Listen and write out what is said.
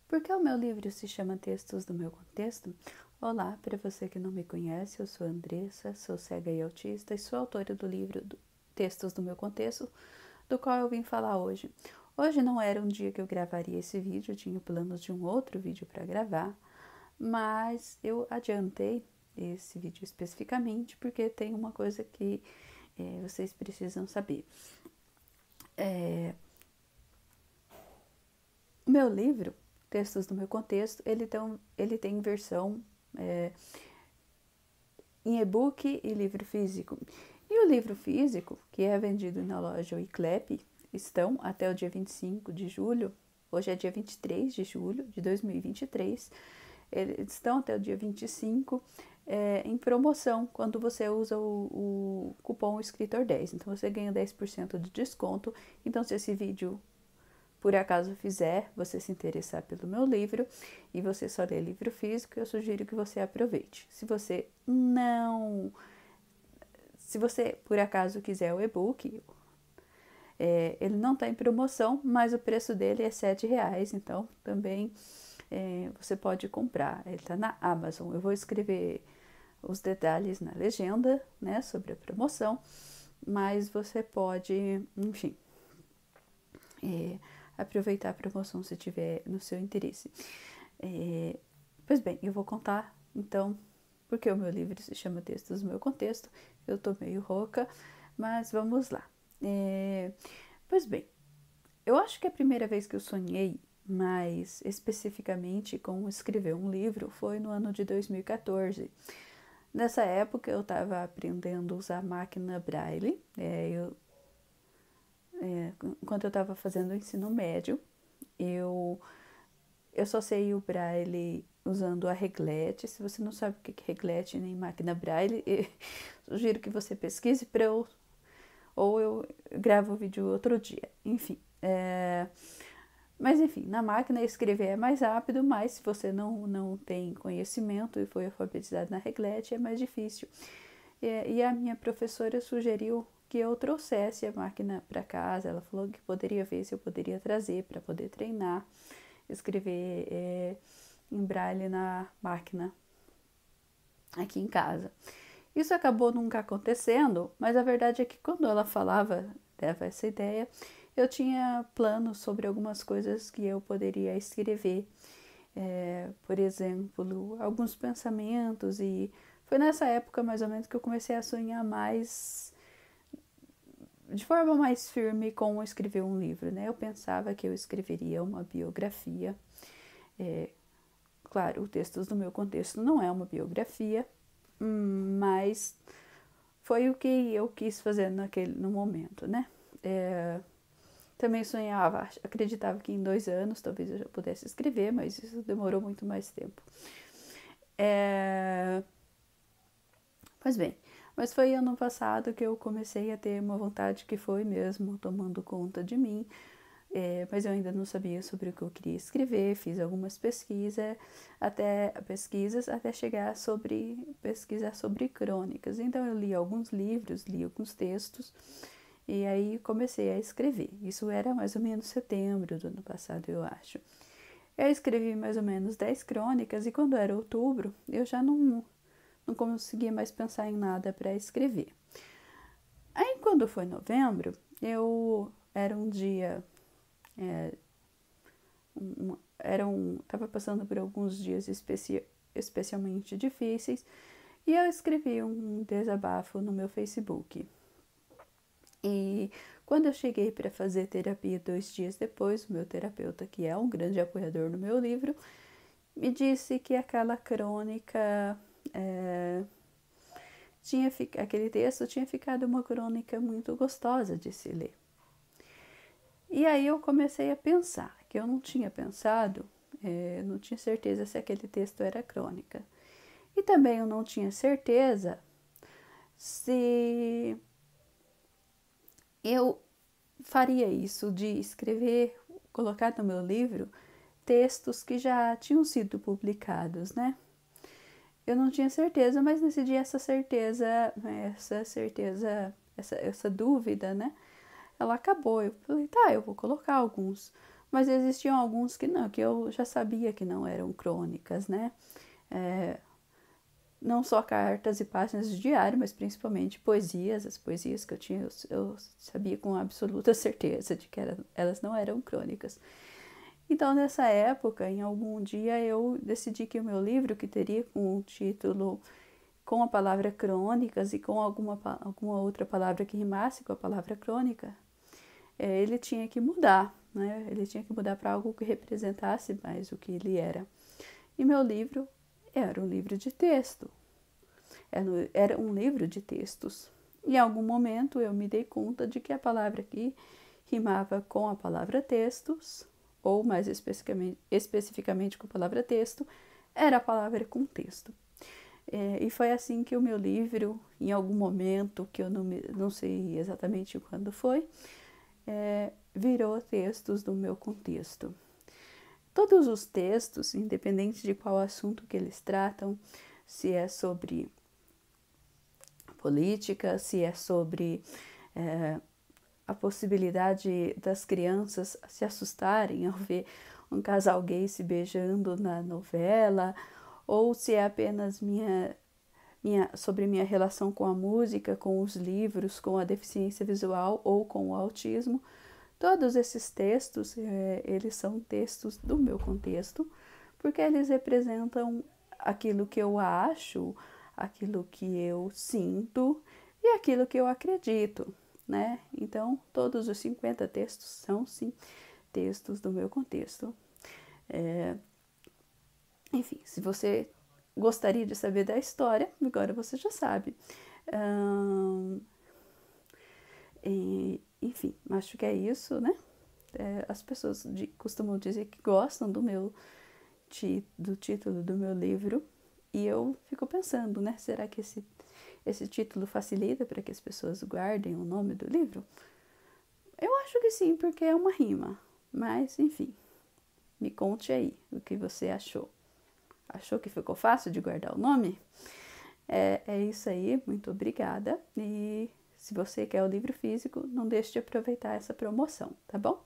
Porque o meu livro se chama Textos do Meu Contexto? Olá, para você que não me conhece, eu sou a Andressa, sou cega e autista e sou autora do livro Textos do Meu Contexto, do qual eu vim falar hoje. Hoje não era um dia que eu gravaria esse vídeo, eu tinha planos de um outro vídeo para gravar, mas eu adiantei esse vídeo especificamente porque tem uma coisa que vocês precisam saber. O meu livro, Textos do Meu Contexto, ele tem versão em e-book e livro físico. E o livro físico, que é vendido na loja Wiclap, estão até o dia 25 de julho, hoje é dia 23 de julho de 2023, eles estão até o dia 25 em promoção quando você usa o cupom escritor10. Então você ganha 10% de desconto. Então se esse vídeo por acaso fizer você se interessar pelo meu livro e você só lê livro físico, eu sugiro que você aproveite. Se você por acaso quiser o e-book, ele não está em promoção, mas o preço dele é R$7, então também você pode comprar. Ele está na Amazon. Eu vou escrever os detalhes na legenda, né, sobre a promoção, mas você pode, enfim, aproveitar a promoção se tiver no seu interesse. Pois bem, eu vou contar, então, porque o meu livro se chama Textos do Meu Contexto. Eu tô meio rouca, mas vamos lá. Pois bem, eu acho que a primeira vez que eu sonhei mais especificamente com escrever um livro foi no ano de 2014. Nessa época eu estava aprendendo a usar a máquina Braille, enquanto eu estava fazendo o ensino médio. Eu só sei o Braille usando a reglete. Se você não sabe o que é reglete nem máquina Braille, sugiro que você pesquise para eu, ou eu gravo o vídeo outro dia. Enfim, mas enfim, na máquina escrever é mais rápido, mas se você não tem conhecimento e foi alfabetizado na reglete, é mais difícil. E a minha professora sugeriu que eu trouxesse a máquina para casa. Ela falou que poderia ver se eu poderia trazer para poder treinar, escrever em braille na máquina aqui em casa. Isso acabou nunca acontecendo, mas a verdade é que quando ela dava essa ideia, eu tinha planos sobre algumas coisas que eu poderia escrever. Por exemplo, alguns pensamentos, e foi nessa época mais ou menos que eu comecei a sonhar mais, de forma mais firme, com escrever um livro, né? Eu pensava que eu escreveria uma biografia. Claro, o Textos do Meu Contexto não é uma biografia, mas foi o que eu quis fazer no momento, né? Também sonhava, acreditava que em 2 anos talvez eu já pudesse escrever, mas isso demorou muito mais tempo. Pois bem, mas foi ano passado que eu comecei a ter uma vontade que foi mesmo tomando conta de mim. Mas eu ainda não sabia sobre o que eu queria escrever, fiz algumas pesquisas até chegar pesquisar sobre crônicas. Então eu li alguns livros, li alguns textos e aí comecei a escrever. Isso era mais ou menos setembro do ano passado, eu acho. Eu escrevi mais ou menos 10 crônicas e quando era outubro eu já não conseguia mais pensar em nada para escrever. Aí quando foi novembro, era um dia estava passando por alguns dias especialmente difíceis e eu escrevi um desabafo no meu Facebook. E quando eu cheguei para fazer terapia 2 dias depois, o meu terapeuta, que é um grande apoiador no meu livro, me disse que aquela crônica aquele texto tinha ficado uma crônica muito gostosa de se ler. E aí eu comecei a pensar, que eu não tinha pensado, não tinha certeza se aquele texto era crônica. E também eu não tinha certeza se eu faria isso de escrever, colocar no meu livro textos que já tinham sido publicados, né? Eu não tinha certeza, mas nesse dia essa dúvida, né? Ela acabou. Eu falei, tá, eu vou colocar alguns. mas existiam alguns que não, que eu já sabia que não eram crônicas, né? Não só cartas e páginas de diário, mas principalmente poesias, as poesias que eu tinha, eu sabia com absoluta certeza de que elas não eram crônicas. Então, nessa época, em algum dia, eu decidi que o meu livro, que teria um título com a palavra crônicas e com alguma outra palavra que rimasse com a palavra crônica, ele tinha que mudar, né? Ele tinha que mudar para algo que representasse mais o que ele era. E meu livro era um livro de texto. Era um livro de textos. Em algum momento eu me dei conta de que a palavra aqui rimava com a palavra textos, ou mais especificamente com a palavra texto, era a palavra contexto. E foi assim que o meu livro, em algum momento, que eu não sei exatamente quando foi, virou textos do meu contexto. Todos os textos, independente de qual assunto que eles tratam, se é sobre política, se é sobre a possibilidade das crianças se assustarem ao ver um casal gay se beijando na novela, ou se é apenas sobre minha relação com a música, com os livros, com a deficiência visual ou com o autismo. Todos esses textos, eles são textos do meu contexto, porque eles representam aquilo que eu acho, aquilo que eu sinto e aquilo que eu acredito, né? Então, todos os 50 textos são, sim, textos do meu contexto. Enfim, se você gostaria de saber da história, agora você já sabe. Enfim, acho que é isso, né? As pessoas costumam dizer que gostam do título do meu livro, e eu fico pensando, né? Será que esse título facilita para que as pessoas guardem o nome do livro? Eu acho que sim, porque é uma rima. Mas, enfim, me conte aí o que você achou. Achou que ficou fácil de guardar o nome? É isso aí, muito obrigada. E se você quer o livro físico, não deixe de aproveitar essa promoção, tá bom?